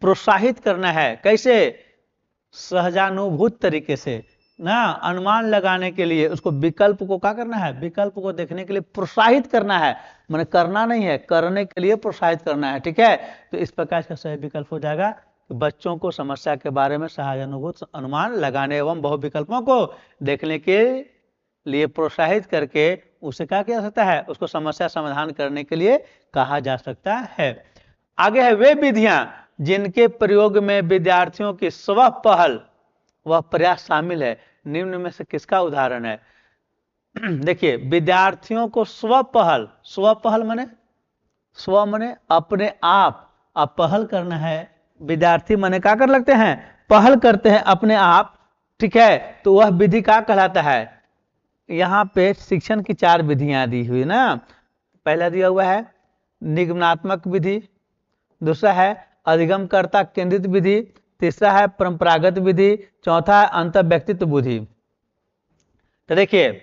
प्रोत्साहित करना है, कैसे, सहजानुभूत तरीके से, ना अनुमान लगाने के लिए उसको विकल्प को क्या करना है, विकल्प को देखने के लिए प्रोत्साहित करना है, मैंने करना नहीं है, करने के लिए प्रोत्साहित करना है। ठीक है, तो इस प्रकार इसका सही विकल्प हो जाएगा कि बच्चों को समस्या के बारे में सहानुभूत अनुमान लगाने एवं बहुविकल्पों को देखने के लिए प्रोत्साहित करके उसे क्या किया जा सकता है, उसको समस्या समाधान करने के लिए कहा जा सकता है। आगे है वे विधियां जिनके प्रयोग में विद्यार्थियों की स्व पहल वह प्रयास शामिल है, निम्न में से किसका उदाहरण है। देखिए विद्यार्थियों को स्व पहल माने स्व माने अपने आप पहल करना है, विद्यार्थी माने क्या कर लगते हैं, पहल करते हैं अपने आप। ठीक है, तो वह विधि क्या कहलाता है। यहाँ पे शिक्षण की 4 विधियां दी हुई ना, पहला दिया हुआ है निगमनात्मक विधि, दूसरा है अधिगमकर्ता केंद्रित विधि, तीसरा है परंपरागत विधि, चौथा है अंत व्यक्तित्व विधि। तो देखिए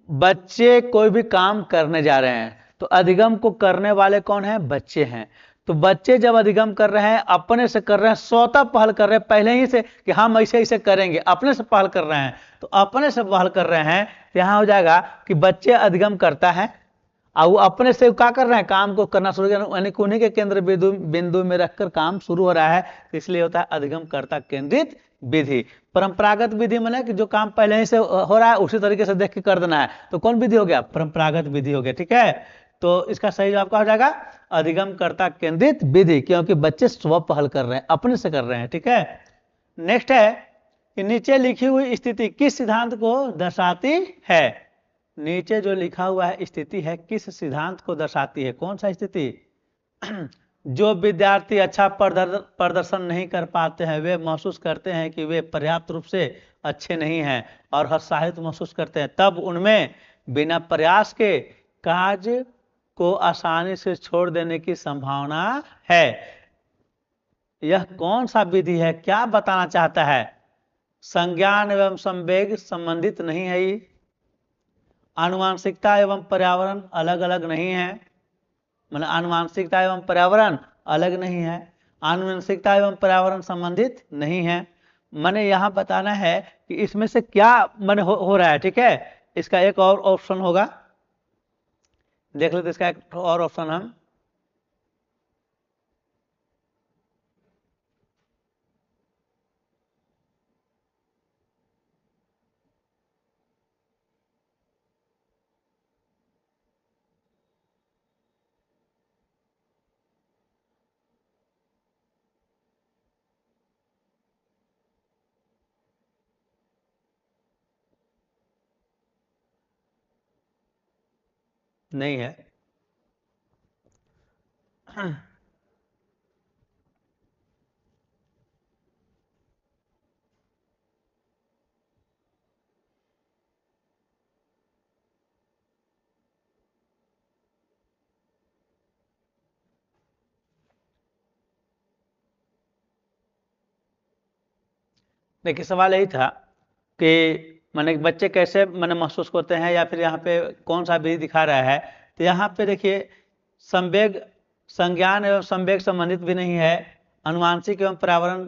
बच्चे कोई भी काम करने जा रहे हैं तो अधिगम को करने वाले कौन है, बच्चे हैं। तो बच्चे जब अधिगम कर रहे हैं, अपने से कर रहे हैं, स्वतः पहल कर रहे हैं पहले ही से कि हम ऐसे ऐसे करेंगे, अपने से पहल कर रहे हैं, तो अपने से पहल कर रहे हैं, तो यहां हो जाएगा कि बच्चे अधिगम करता है और वो अपने से क्या कर रहे हैं, काम को करना शुरू कर, यानी उन्हीं के केंद्र बिंदु में रखकर काम शुरू हो रहा है, तो इसलिए होता है अधिगमकर्ता केंद्रित विधि। परंपरागत विधि माने कि जो काम पहले ही से हो रहा है उसी तरीके से देख के कर देना है, तो कौन विधि हो गया, परंपरागत विधि हो गया। ठीक है, तो इसका सही जवाब क्या हो जाएगा, अधिगमकर्ता केंद्रित विधि, क्योंकि बच्चे स्व पहल कर रहे हैं, अपने से कर रहे हैं। ठीक है, नेक्स्ट है कि नीचे लिखी हुई स्थिति किस सिद्धांत को दर्शाती है। नीचे जो लिखा हुआ है स्थिति है किस सिद्धांत को दर्शाती है, कौन सा स्थिति। जो विद्यार्थी अच्छा प्रदर्शन नहीं कर पाते हैं, वे महसूस करते हैं कि वे पर्याप्त रूप से अच्छे नहीं हैं और हताशित महसूस करते हैं, तब उनमें बिना प्रयास के कार्य को आसानी से छोड़ देने की संभावना है। यह कौन सा विधि है, क्या बताना चाहता है। संज्ञान एवं संवेग संबंधित नहीं है, ये आनुवांशिकता एवं पर्यावरण अलग अलग नहीं है, मतलब आनुवांशिकता एवं पर्यावरण अलग नहीं है, आनुवंशिकता एवं पर्यावरण संबंधित नहीं है। मैंने यहाँ बताना है कि इसमें से क्या मन हो रहा है। ठीक है, इसका एक और ऑप्शन होगा, देख लेते इसका एक और ऑप्शन हम। नहीं है, देखिए सवाल यही था कि मैंने बच्चे कैसे मैंने महसूस करते हैं, या फिर यहाँ पे कौन सा विधि दिखा रहा है। तो यहाँ पे देखिए संवेग, संज्ञान एवं संवेग संबंधित भी नहीं है, अनुवांशिक एवं पर्यावरण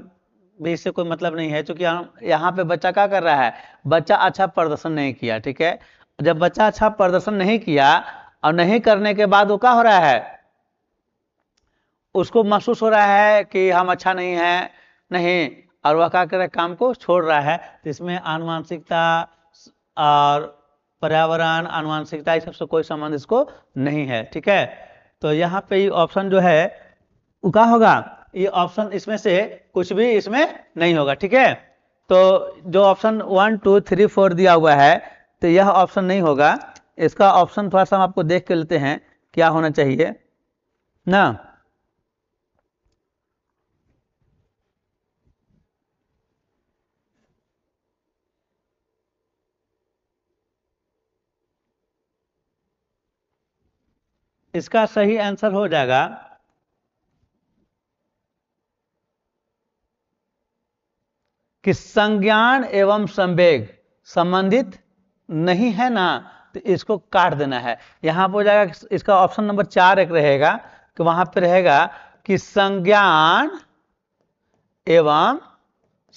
भी इससे कोई मतलब नहीं है, क्योंकि यहाँ पे बच्चा क्या कर रहा है, बच्चा अच्छा प्रदर्शन नहीं किया। ठीक है, जब बच्चा अच्छा प्रदर्शन नहीं किया और नहीं करने के बाद वो क्या हो रहा है, उसको महसूस हो रहा है कि हम अच्छा नहीं है, नहीं, और वह क्या कर रहा है, काम को छोड़ रहा है। तो इसमें आनुवांशिकता और पर्यावरण, आनुवांशिकता इस सबसे कोई संबंध इसको नहीं है। ठीक है, तो यहाँ पे ये ऑप्शन जो है वो क्या होगा, ये ऑप्शन इसमें से कुछ भी इसमें नहीं होगा। ठीक है, तो जो ऑप्शन 1 2 3 4 दिया हुआ है, तो यह ऑप्शन नहीं होगा। इसका ऑप्शन थोड़ा सा हम आपको देख के लेते हैं क्या होना चाहिए ना। इसका सही आंसर हो जाएगा कि संज्ञान एवं संवेग संबंधित नहीं है ना, तो इसको काट देना है। यहां पर हो जाएगा, इसका ऑप्शन नंबर 4 एक रहेगा कि वहां पे रहेगा कि संज्ञान एवं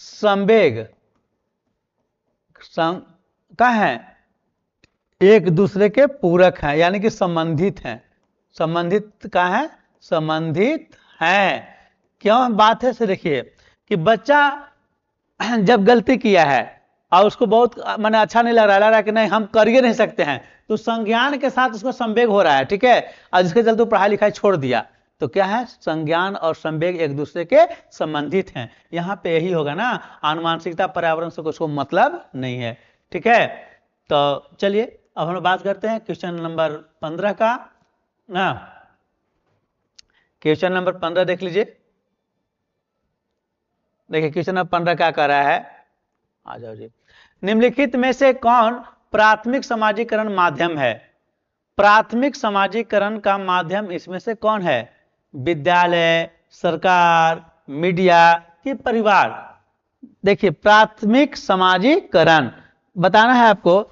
संवेग क्या है, एक दूसरे के पूरक हैं, यानी कि संबंधित हैं। संबंधित क्या है, संबंधित हैं। क्यों बात है से देखिए कि बच्चा जब गलती किया है और उसको बहुत माने अच्छा नहीं लग रहा है कि नहीं हम कर ही नहीं सकते हैं, तो संज्ञान के साथ उसको संवेग हो रहा है, ठीक है, और जिसके चलते पढ़ाई लिखाई छोड़ दिया, तो क्या है, संज्ञान और संवेग एक दूसरे के संबंधित हैं। यहाँ पे यही होगा ना, आनुवांशिकता पर्यावरण से कुछ मतलब नहीं है, ठीक है। तो चलिए अब हम बात करते हैं क्वेश्चन नंबर 15 का ना। क्वेश्चन नंबर 15 देख लीजिए। देखिए क्वेश्चन नंबर 15 क्या कह रहा है, आ जाओ जी। निम्नलिखित में से कौन प्राथमिक समाजीकरण माध्यम है? प्राथमिक समाजीकरण का माध्यम इसमें से कौन है? विद्यालय, सरकार, मीडिया कि परिवार? देखिए प्राथमिक समाजीकरण बताना है आपको,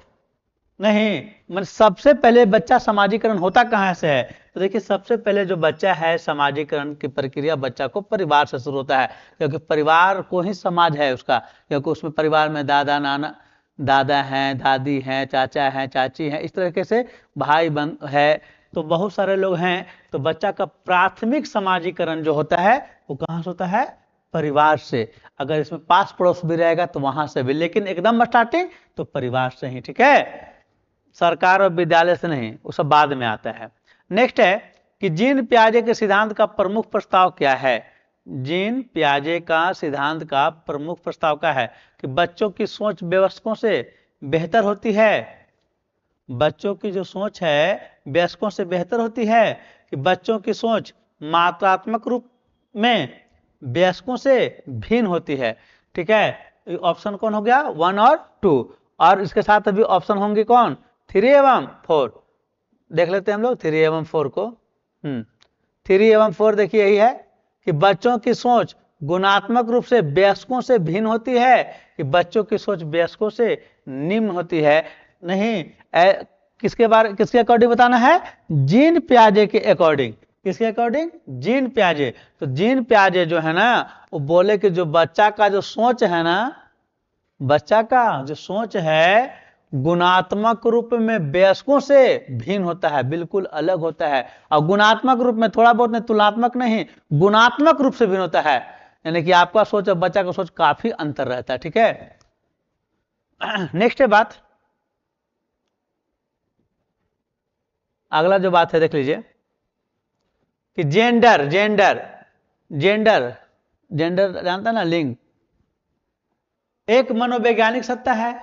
नहीं मतलब सबसे पहले बच्चा समाजीकरण होता कहां से है? तो देखिए सबसे पहले जो बच्चा है समाजीकरण की प्रक्रिया बच्चा को परिवार से शुरू होता है, क्योंकि परिवार को ही समाज है उसका, क्योंकि उसमें परिवार में दादा नाना, दादा हैं, दादी हैं, चाचा हैं, चाची हैं, इस तरीके से भाई बहन है, तो बहुत सारे लोग हैं। तो बच्चा का प्राथमिक समाजीकरण जो होता है वो कहाँ से होता है? परिवार से। अगर इसमें पास पड़ोस भी रहेगा तो वहां से भी, लेकिन एकदम स्टार्टिंग तो परिवार से ही, ठीक है, सरकार और विद्यालय से नहीं, वो सब बाद में आता है। नेक्स्ट है कि जीन पियाजे के सिद्धांत का प्रमुख प्रस्ताव क्या है? जीन पियाजे का सिद्धांत का प्रमुख प्रस्ताव क्या है? कि बच्चों की सोच वयस्कों से बेहतर होती है। बच्चों की जो सोच है वयस्कों से बेहतर होती है, कि बच्चों की सोच मात्रात्मक रूप में वयस्कों से भिन्न होती है, ठीक है। ऑप्शन कौन हो गया, 1 और 2, और इसके साथ अभी ऑप्शन होंगे कौन, 3 एवं 4। देख लेते हैं हम लोग 3 एवं 4 को। 3 एवं 4 देखिए यही है कि बच्चों की सोच गुणात्मक रूप से वयस्कों से भिन्न होती है, कि बच्चों की सोच वयस्कों से निम्न होती है। नहीं किसके अकॉर्डिंग बताना है? जीन पियाजे के अकॉर्डिंग। किसके अकॉर्डिंग? जीन पियाजे। तो जीन पियाजे जो है ना वो बोले कि जो बच्चा का जो सोच है ना, बच्चा का जो सोच है गुणात्मक रूप में वयस्कों से भिन्न होता है, बिल्कुल अलग होता है। और गुणात्मक रूप में थोड़ा बहुत नहीं, तुलनात्मक नहीं, गुणात्मक रूप से भिन्न होता है, यानी कि आपका सोच और बच्चा का सोच काफी अंतर रहता है, ठीक है। नेक्स्ट है बात, अगला जो बात है देख लीजिए कि जेंडर जेंडर जेंडर जेंडर जानता ना, लिंग एक मनोवैज्ञानिक सत्ता है,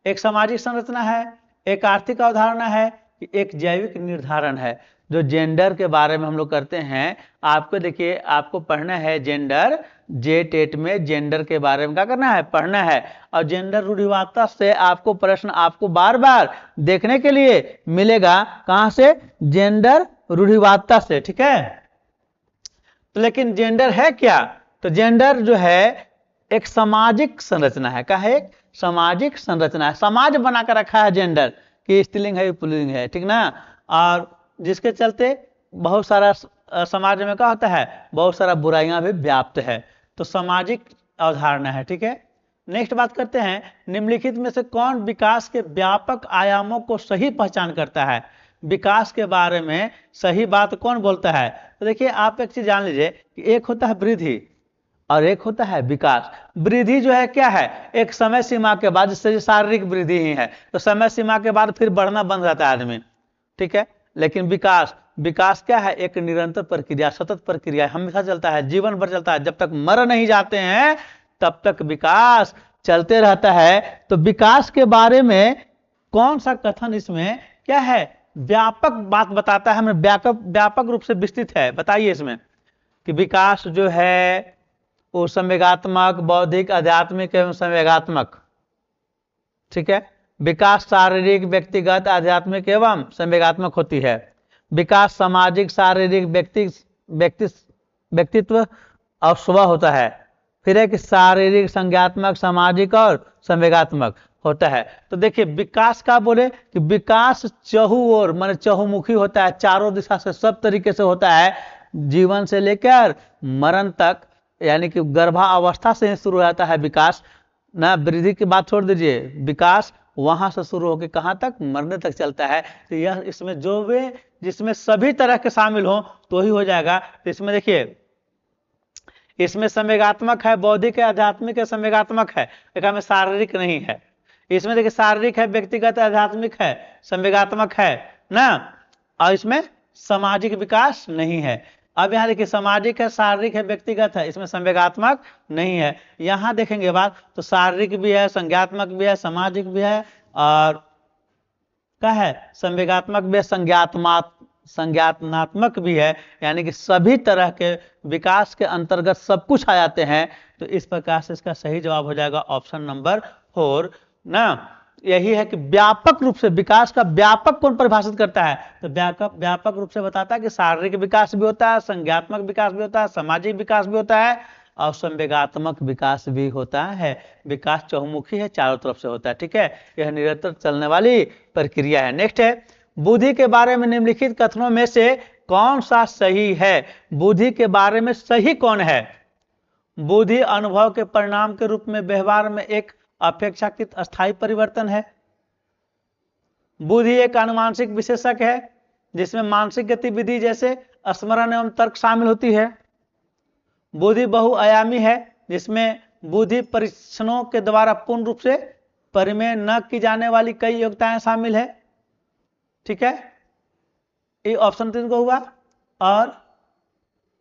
एक सामाजिक संरचना है, एक आर्थिक अवधारणा है, एक जैविक निर्धारण है। जो जेंडर के बारे में हम लोग करते हैं, आपको देखिए आपको पढ़ना है जेंडर, जे टेट में जेंडर के बारे में क्या करना है, पढ़ना है। और जेंडर रूढ़िवादिता से आपको प्रश्न आपको बार बार देखने के लिए मिलेगा, कहां से? जेंडर रूढ़िवादिता से, ठीक है। तो लेकिन जेंडर है क्या? तो जेंडर जो है एक सामाजिक संरचना है। क्या है? एक सामाजिक संरचना है, समाज बनाकर रखा है जेंडर, कि स्त्रीलिंग है पुल्लिंग है, ठीक ना। और जिसके चलते बहुत सारा समाज में क्या होता है, बहुत सारा बुराइयां भी व्याप्त है, तो सामाजिक अवधारणा है, ठीक है। नेक्स्ट बात करते हैं, निम्नलिखित में से कौन विकास के व्यापक आयामों को सही पहचान करता है? विकास के बारे में सही बात कौन बोलता है? तो देखिए आप एक चीज जान लीजिए कि एक होता है वृद्धि और एक होता है विकास। वृद्धि जो है क्या है, एक समय सीमा के बाद, जिससे शारीरिक वृद्धि ही है, तो समय सीमा के बाद फिर बढ़ना बंद रहता है आदमी, ठीक है। लेकिन विकास, विकास क्या है, एक निरंतर प्रक्रिया, सतत प्रक्रिया, हमेशा चलता है, जीवन भर चलता है, जब तक मर नहीं जाते हैं तब तक विकास चलते रहता है। तो विकास के बारे में कौन सा कथन इसमें क्या है, व्यापक बात बताता है, व्यापक रूप से विस्तृत है, बताइए इसमें कि विकास जो है वो संवेगात्मक, बौद्धिक, आध्यात्मिक एवं संवेगात्मक, ठीक है। विकास शारीरिक, व्यक्तिगत, आध्यात्मिक एवं संवेगात्मक होती है। विकास सामाजिक, शारीरिक, व्यक्तित्व और स्वभाव होता है। फिर है कि शारीरिक, संज्ञात्मक, सामाजिक और संवेगात्मक होता है। तो देखिए विकास का बोले कि विकास चहुओर माने चहुमुखी होता है, चारों दिशा से सब तरीके से होता है, जीवन से लेकर मरण तक, यानी कि गर्भावस्था से शुरू रहता है विकास, ना, वृद्धि की बात छोड़ दीजिए, विकास वहां से शुरू होकर कहां तक, मरने तक चलता है। तो यह इसमें जो वे जिसमें सभी तरह के शामिल हो तो ही हो जाएगा। तो इसमें देखिए, इसमें संवेगात्मक है, बौद्धिक है, आध्यात्मिक है, संवेगात्मक है, एक में शारीरिक नहीं है। इसमें देखिए शारीरिक है, व्यक्तिगत है, आध्यात्मिक है, संवेगात्मक है ना, और इसमें सामाजिक विकास नहीं है। अब यहाँ देखिए सामाजिक है, शारीरिक है, व्यक्तिगत है, इसमें संवेगात्मक नहीं है। यहाँ देखेंगे बात तो शारीरिक भी है, संज्ञात्मक भी है, सामाजिक भी है, और क्या है, संवेगात्मक भी है, संज्ञानात्मक भी है, यानी कि सभी तरह के विकास के अंतर्गत सब कुछ आ जाते हैं। तो इस प्रकार से इसका सही जवाब हो जाएगा ऑप्शन नंबर 4 ना। यही है कि व्यापक रूप से विकास का व्यापक कौन परिभाषित करता है, तो व्यापक रूप से बताता है कि शारीरिक विकास भी होता है, संज्ञात्मक विकास भी होता है, सामाजिक विकास भी होता है, और संवेगात्मक विकास भी होता है। विकास चहुमुखी है, चारों तरफ से होता है, ठीक है, यह निरंतर चलने वाली प्रक्रिया है। नेक्स्ट है, बुद्धि के बारे में निम्नलिखित कथनों में से कौन सा सही है। बुद्धि के बारे में सही कौन है। बुद्धि अनुभव के परिणाम के रूप में व्यवहार में एक अपेक्षाकृत अस्थायी परिवर्तन है। बुद्धि एक अनुमानसिक विशेषक है जिसमें मानसिक गतिविधि जैसे स्मरण एवं तर्क शामिल होती है। बुद्धि बहुआयामी है जिसमें बुद्धि परीक्षणों के द्वारा पूर्ण रूप से परिमेय न की जाने वाली कई योग्यताएं शामिल है, ठीक है, ये ऑप्शन 3 को हुआ।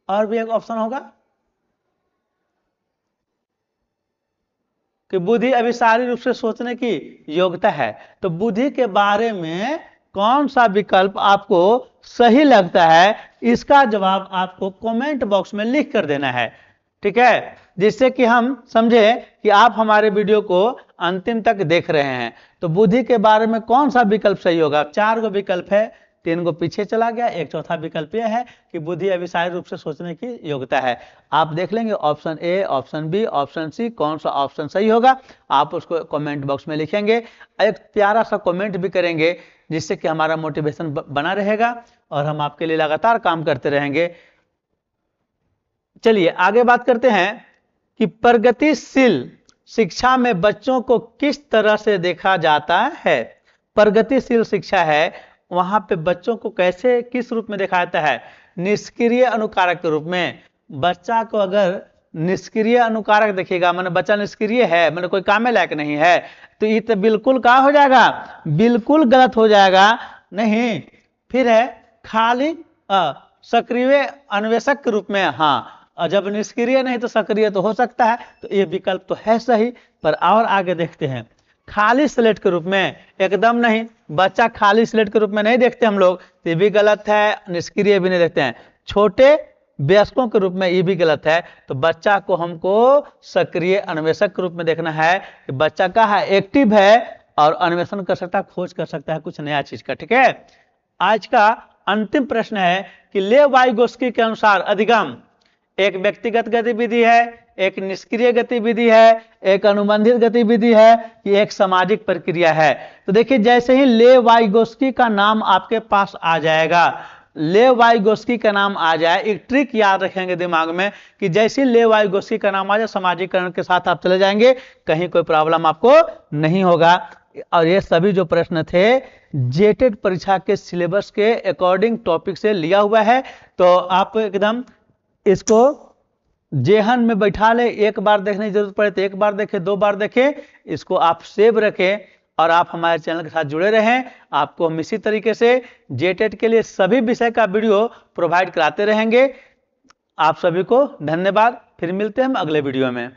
और भी एक ऑप्शन होगा कि बुद्धि अभिसारी रूप से सोचने की योग्यता है। तो बुद्धि के बारे में कौन सा विकल्प आपको सही लगता है, इसका जवाब आपको कमेंट बॉक्स में लिख कर देना है, ठीक है, जिससे कि हम समझे कि आप हमारे वीडियो को अंतिम तक देख रहे हैं। तो बुद्धि के बारे में कौन सा विकल्प सही होगा। 4 गो विकल्प है, 3 गो पीछे चला गया, एक चौथा विकल्प यह है कि बुद्धि अभिसारी रूप से सोचने की योग्यता है। आप देख लेंगे option A, option B, option C, कौन सा ऑप्शन सही होगा, आप उसको कमेंट बॉक्स में लिखेंगे। एक प्यारा सा कमेंट भी करेंगे जिससे कि हमारा मोटिवेशन बना रहेगा और हम आपके लिए लगातार काम करते रहेंगे। चलिए आगे बात करते हैं कि प्रगतिशील शिक्षा में बच्चों को किस तरह से देखा जाता है। प्रगतिशील शिक्षा है, वहां पे बच्चों को कैसे, किस रूप में देखा जाता है, निष्क्रिय अनुकारक के रूप में। बच्चा को अगर निष्क्रिय अनुकारक देखिएगा, मैंने बच्चा निष्क्रिय है, मैंने कोई काम में लायक नहीं है, तो ये तो बिल्कुल क्या हो जाएगा, बिल्कुल गलत हो जाएगा। नहीं, फिर है खाली सक्रिय अन्वेषक के रूप में, हाँ, और जब निष्क्रिय नहीं तो सक्रिय तो हो सकता है, तो ये विकल्प तो है सही। पर और आगे देखते हैं, खाली स्लेट के रूप में एकदम नहीं, बच्चा खाली स्लेट के रूप में नहीं देखते हम लोग, ये भी गलत है। निष्क्रिय भी नहीं देखते हैं, छोटे वयस्कों के रूप में, ये भी गलत है। तो बच्चा को हमको सक्रिय अन्वेषक के रूप में देखना है कि बच्चा का है, एक्टिव है और अन्वेषण कर सकता है, खोज कर सकता है कुछ नया चीज का, ठीक है। आज का अंतिम प्रश्न है कि लेव वाइगोस्की के अनुसार अधिगम एक व्यक्तिगत गतिविधि है, एक निष्क्रिय गतिविधि है, एक अनुबंधित गतिविधि है, ये एक सामाजिक प्रक्रिया है। तो देखिए जैसे ही लेव वाइगोस्की का नाम आपके पास आ जाएगा, लेव वाइगोस्की का नाम आ जाए, एक ट्रिक याद रखेंगे दिमाग में कि जैसे लेव वाइगोस्की का नाम आ जाए, सामाजिकरण के साथ आप चले जाएंगे, कहीं कोई प्रॉब्लम आपको नहीं होगा। और ये सभी जो प्रश्न थे जेटेड परीक्षा के सिलेबस के अकॉर्डिंग टॉपिक से लिया हुआ है। तो आप एकदम इसको जेहन में बैठा ले, एक बार देखने की जरूरत पड़े तो एक बार देखें, 2 बार देखें, इसको आप सेव रखें और आप हमारे चैनल के साथ जुड़े रहें। आपको हम इसी तरीके से जेटेड के लिए सभी विषय का वीडियो प्रोवाइड कराते रहेंगे। आप सभी को धन्यवाद, फिर मिलते हैं हम अगले वीडियो में।